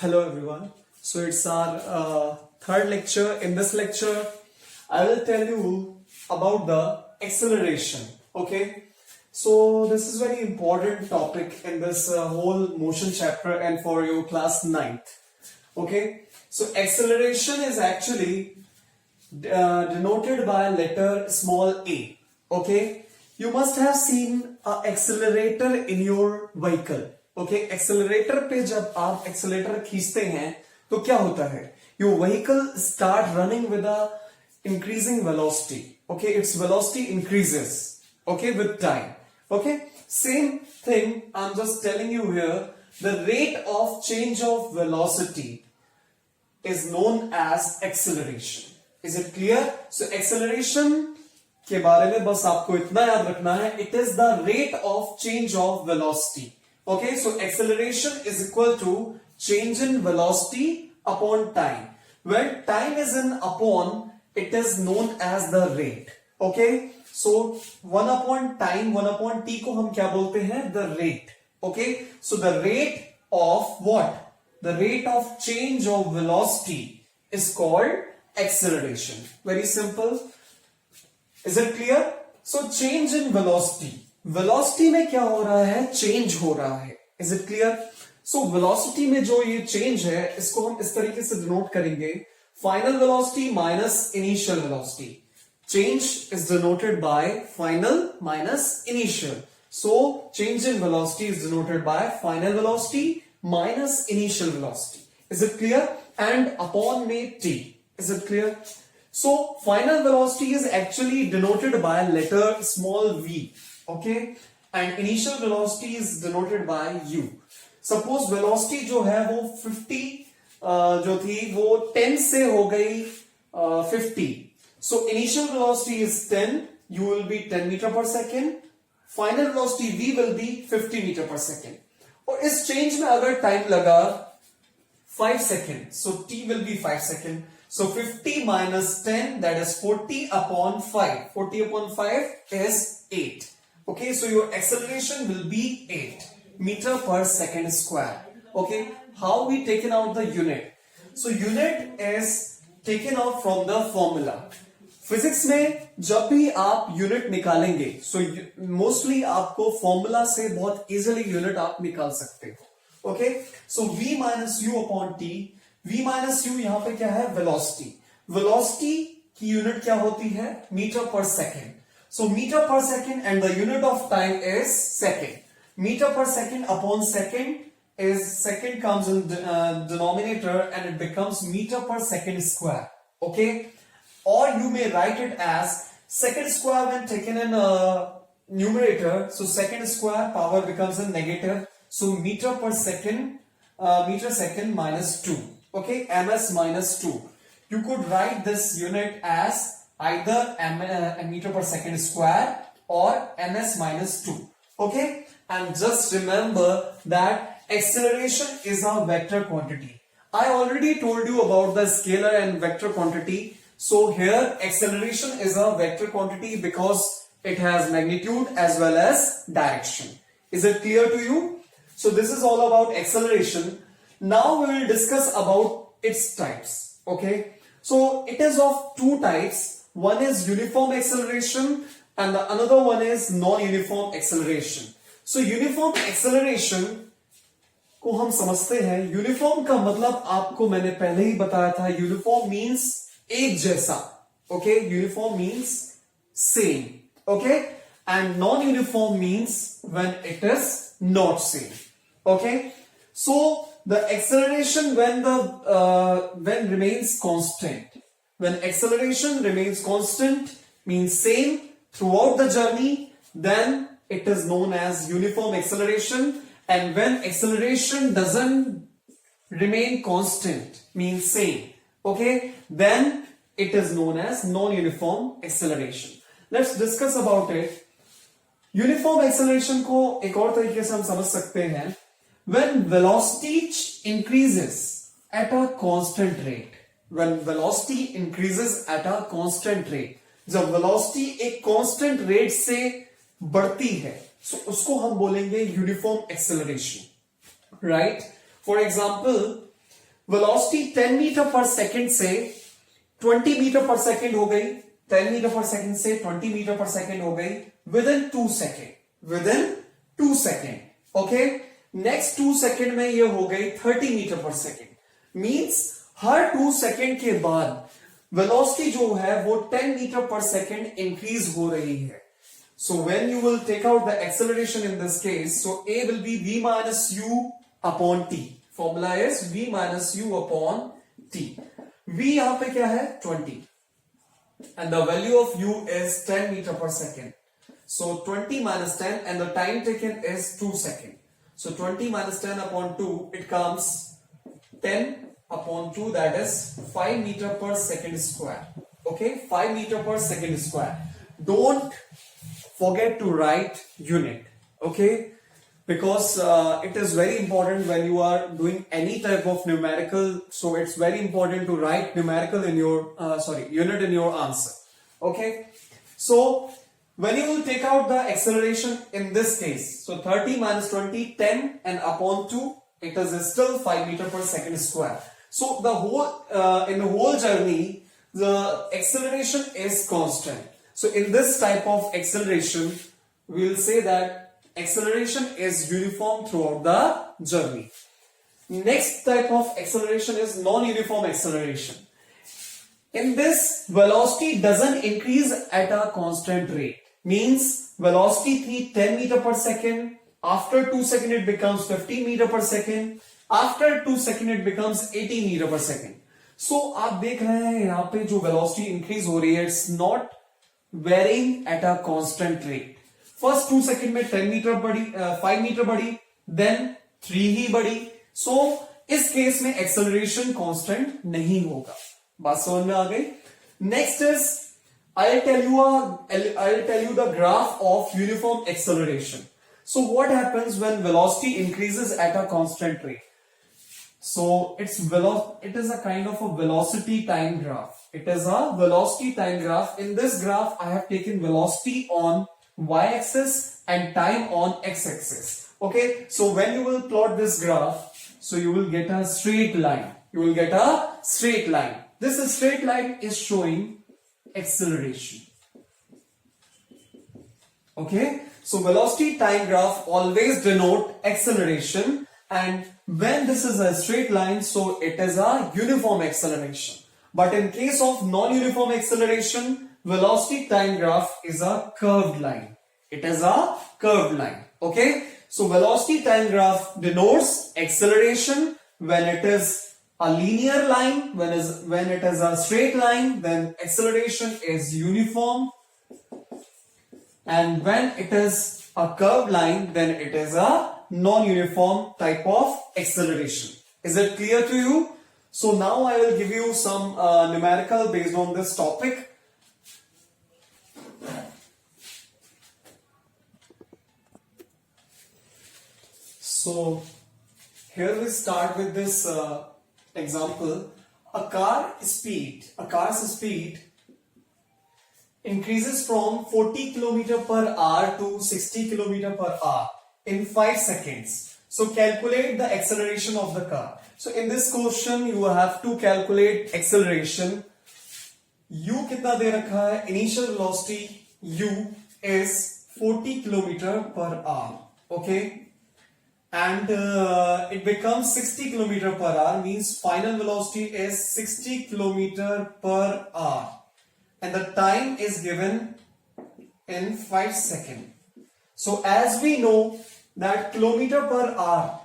Hello everyone. So it's our third lecture. In this lecture, I will tell you about the acceleration. Okay. So this is very important topic in this whole motion chapter and for your class 9th. Okay. So acceleration is actually denoted by letter small a. Okay. You must have seen an accelerator in your vehicle. Okay accelerator पे जब आप accelerator खींचते हैं तो क्या होता है your vehicle start running with a increasing velocity okay it's velocity increases okay with time okay same thing I am just telling you here the rate of change of velocity is known as acceleration is it clear so acceleration के बारे में बस आपको इतना याद रखना है it is the rate of change of velocity Okay, so acceleration is equal to change in velocity upon time. When time is in upon, it is known as the rate. Okay, so 1 upon time, 1 upon t को हम क्या बोलते हैं? The rate. Okay, so the rate of what? The rate of change of velocity is called acceleration. Very simple. Is it clear? So change in velocity. Velocity में क्या हो रहा है चेंज हो रहा है is it clear so velocity में जो ये चेंज है इसको हम इस तरीके से डिनोट करेंगे final velocity minus initial velocity change is denoted by final minus initial so change in velocity is denoted by final velocity minus initial velocity is it clear and upon में T is it clear so final velocity is actually denoted by letter small v okay and initial velocity is denoted by u suppose velocity जो है वो 50 जो थी वो 10 से हो गई 50 so initial velocity is 10 u will be 10 meter per second final velocity v will be 50 meter per second और इस चेंज में अगर टाइम लगा 5 second so t will be 5 second so 50 minus 10 that is 40 upon 5 40 upon 5 is 8 okay so your acceleration will be 8 meter per second square okay how we taken out the unit so unit is taken out from the formula physics में जब भी आप unit निकालेंगे so mostly आपको formula से बहुत easily unit आप निकाल सकते हो okay so v minus you upon T v minus you यहां पे क्या है वेलोसिटी वेलोसिटी की यूनिट क्या होती है metre per second so metre per second and the unit of time is second metre per second upon second is second comes in denominator and it becomes meter per second square okay or you may write it as second square when taken in numerator so second square power becomes a negative so meter per second meter second minus 2 okay ms minus 2 you could write this unit as either meter per second square or ms minus 2 okay and just remember that acceleration is a vector quantity I already told you about the scalar and vector quantity so here acceleration is a vector quantity because it has magnitude as well as direction is it clear to you so this is all about acceleration now we will discuss about its types okay so it is of two types one is uniform acceleration and the another one is non-uniform acceleration so uniform acceleration को हम समझते हैं uniform का मतलब आपको मैंने पहले ही बताया था यूनिफॉर्म मींस एक जैसा okay uniform means same okay and non uniform means when it is not same okay so the acceleration when remains constant when acceleration remains constant means same throughout the journey then it is known as uniform acceleration and when acceleration doesn't remain constant means same okay then it is known as non-uniform acceleration let's discuss about it uniform acceleration को एक और तरीके से हम समझ सकते हैं when velocity increases at a constant rate when velocity increases at a constant rate जब velocity एक constant rate से बढ़ती है so उसको हम बोलेंगे uniform acceleration right for example velocity 10 meter पर सेकंड से 20 मीटर पर सेकंड हो गई, 10 मीटर पर सेकंड से 20 मीटर पर सेकंड हो गई with in 2 second. Okay, next 2 second में ये हो गई 30 मीटर पर सेकंड। मींस हर 2 सेकंड के बाद वेलोसिटी जो है वो 10 मीटर पर सेकंड इंक्रीज हो रही है। So when you will take out the acceleration in this case, so A will be V minus U upon T. Formula is V minus U upon T. V यहां पे क्या है 20 and the value of U is 10 meter per second. So 20 minus 10 and the time taken is 2 seconds. So 20 minus 10 upon 2, it comes 10 upon 2, that is 5 meter per second square. Okay, 5 meter per second square. Don't forget to write unit, okay, because it is very important when you are doing any type of numerical. So it's very important to write numerical in your unit in your answer. Okay, so when you will take out the acceleration in this case, so 30 minus 20, 10 and upon 2, it is still 5 meter per second square. So the whole in the whole journey the acceleration is constant. So in this type of acceleration, we will say that acceleration is uniform throughout the journey. Next type of acceleration is non-uniform acceleration. In this, velocity doesn't increase at a constant rate. Means velocity थी 10 meter per second. After 2 seconds it becomes 15 meter per second. After 2 seconds it becomes 80 meter per second. So आप देख रहे हैं यहाँ पे जो velocity increase हो रही है, it's not varying at a constant rate. First 2 second में 10 मीटर बढ़ी, 5 मीटर बढ़ी, then 3 ही बढ़ी. So इस केस में एक्सेलरेशन कांस्टेंट नहीं होगा. बात समझ में आ गई? Next is I'll tell you the graph of uniform acceleration. So what happens when velocity increases at a constant rate? So it is a kind of a velocity time graph. It is a velocity time graph. In this graph, I have taken velocity on y-axis and time on x-axis. Okay, so when you will plot this graph, so you will get a straight line. You will get a straight line. This straight line is showing acceleration. Okay, so velocity time graph always denote acceleration, and when this is a straight line, so it is a uniform acceleration. But in case of non-uniform acceleration, velocity time graph is a curved line. It is a curved line. Okay, so velocity time graph denotes acceleration when it is a linear line. When it is a straight line, then acceleration is uniform, and when it is a curved line, then it is a non-uniform type of acceleration. Is it clear to you? So now I will give you some numerical based on this topic. So here we start with this example. A car's speed increases from 40 km per hour to 60 km per hour in 5 seconds. So calculate the acceleration of the car. So in this question you have to calculate acceleration. U कितना दे रखा है? Initial velocity U is 40 km per hour. Okay, and it becomes 60 km per hour, means final velocity is 60 km per hour, and the time is given in 5 seconds. So as we know that kilometer per hour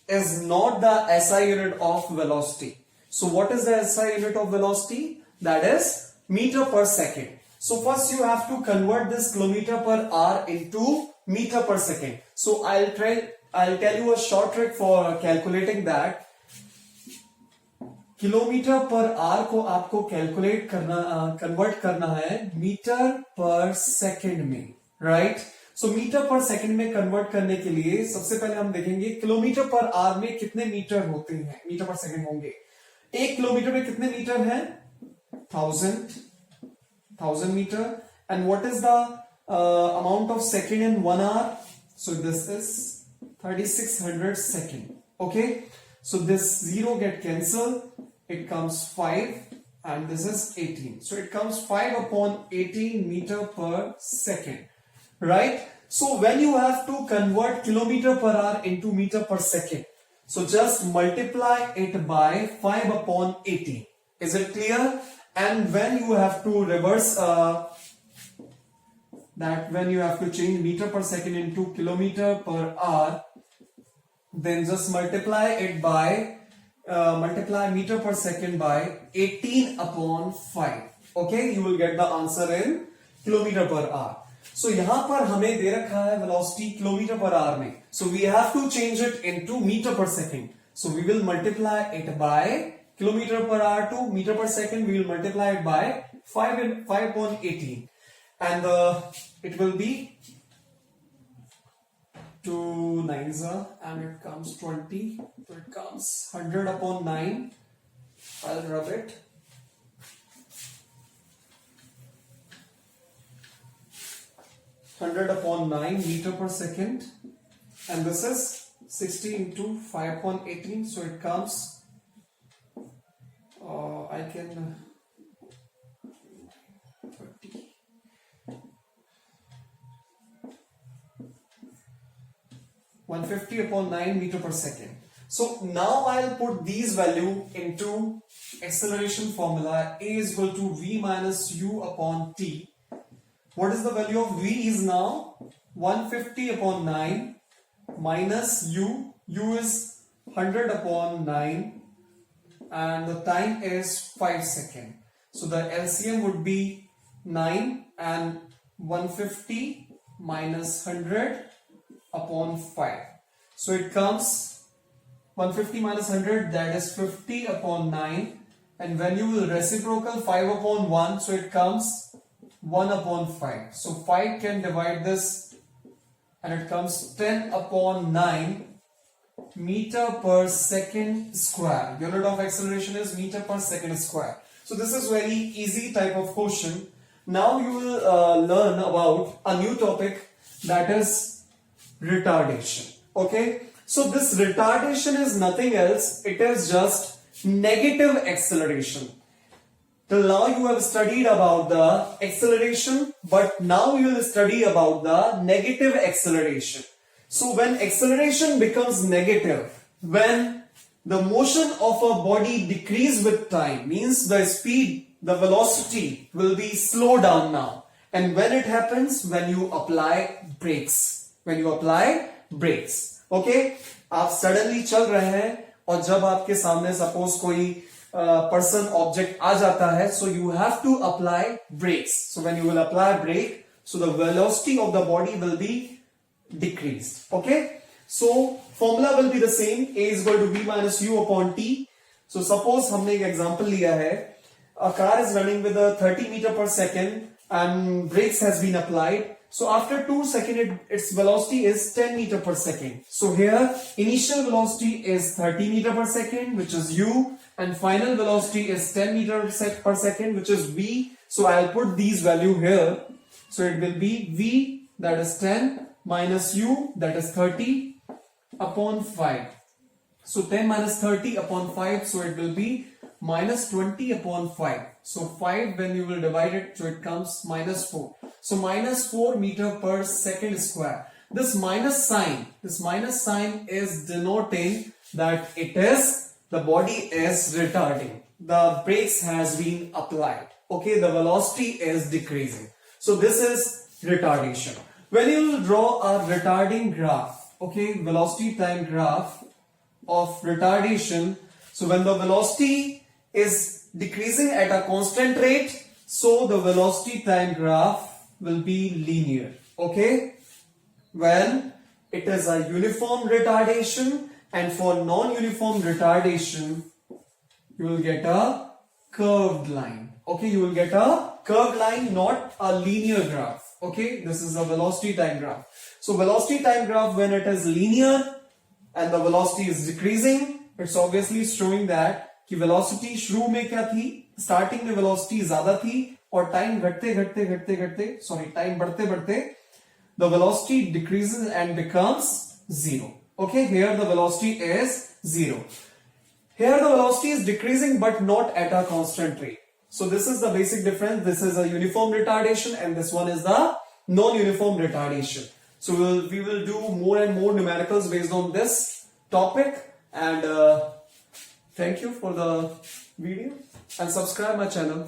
is not the SI unit of velocity. So what is the SI unit of velocity? That is meter per second. So first you have to convert this kilometer per hour into meter per second. So I'll tell you a short trick for calculating that. Kilometre per hour को आपको calculate करना convert करना है metre पर second में, right? सो metre पर second में convert करने के लिए सबसे पहले हम देखेंगे किलोमीटर पर आवर में कितने मीटर होते हैं, मीटर पर सेकंड होंगे. 1 किलोमीटर में कितने मीटर हैं? 1000 meter. And what is the amount of second in 1 hour? So this is 3600 second. Okay, So this 0 get cancelled, it comes 5 and this is 18. So it comes 5 upon 18 meter per second, right? So when you have to convert kilometer per hour into meter per second, so just multiply it by 5 upon 18. Is it clear? And when you have to reverse that, when you have to change meter per second into kilometer per hour, then just multiply it by multiply meter per second by 18 upon 5. Okay, you will get the answer in kilometer per hour. So यहाँ पर हमें दे रखा है velocity kilometre per hour में. So we have to change it into meter per second. So we will multiply it by kilometer per hour to meter per second. We will multiply it by 5 upon 18, and it will be 2 9s and it comes 20. So it comes 100 upon 9. I'll rub it. 100 upon 9 meter per second, and this is 60 into 5 upon 18, so it comes I can 30 150 upon 9 meter per second. So now I'll put these value into acceleration formula. A is equal to v minus u upon t. What is the value of v is now 150 upon 9 minus u. U is 100 upon 9 and the time is 5 seconds. So the LCM would be 9 and 150 minus 100 upon 5. So it comes 150 minus 100, that is 50 upon 9, and when you will reciprocal 5 upon 1, so it comes 1 upon 5. So 5 can divide this and it comes 10 upon 9 meter per second square. Unit of acceleration is meter per second square. So this is very easy type of question. Now you will learn about a new topic, that is retardation. Okay, so this retardation is nothing else, it is just negative acceleration. Till now you have studied about the acceleration, but now you will study about the negative acceleration. So when acceleration becomes negative, when the motion of a body decrease with time, means the speed, the velocity will be slow down now. And when it happens, when you apply brakes, okay, आप suddenly चल रहे हैं और जब आपके सामने suppose कोई person object आ जाता है, so you have to apply brakes. So when you will apply brake, so the velocity of the body will be decreased. Okay, so formula will be the same. A is equal to v minus u upon t. So suppose हमने एक example लिया है, a car is running with a 30 meter per second and brakes has been applied. So after 2 seconds, its velocity is 10 meter per second. So here initial velocity is 30 meter per second, which is u, and final velocity is 10 meter per second, which is v. So I'll put these value here. So it will be v, that is 10, minus u, that is 30 upon 5. So 10 minus 30 upon 5, so it will be minus 20 upon 5. So 5, when you will divide it, so it comes minus 4. So minus 4 meter per second square. This minus sign is denoting that it is, the body is retarding. The brakes has been applied. Okay, the velocity is decreasing. So this is retardation. When you will draw a retarding graph, okay, velocity time graph of retardation. So when the velocity is decreasing at a constant rate, so the velocity time graph will be linear. Okay, when it is a uniform retardation, and for non-uniform retardation you will get a curved line. Okay, you will get a curved line, not a linear graph. Okay, this is a velocity time graph. So velocity time graph, when it is linear and the velocity is decreasing, it's obviously showing that कि velocity शुरू में क्या थी, starting में velocity ज्यादा थी और time time बढ़ते the velocity decreases and becomes 0. Okay, here the velocity is 0. Here the velocity is decreasing but not at a constant rate. So this is the basic difference. This is a uniform retardation and this one is the non-uniform retardation. So we will do more and more numericals based on this topic, and thank you for the video and subscribe my channel.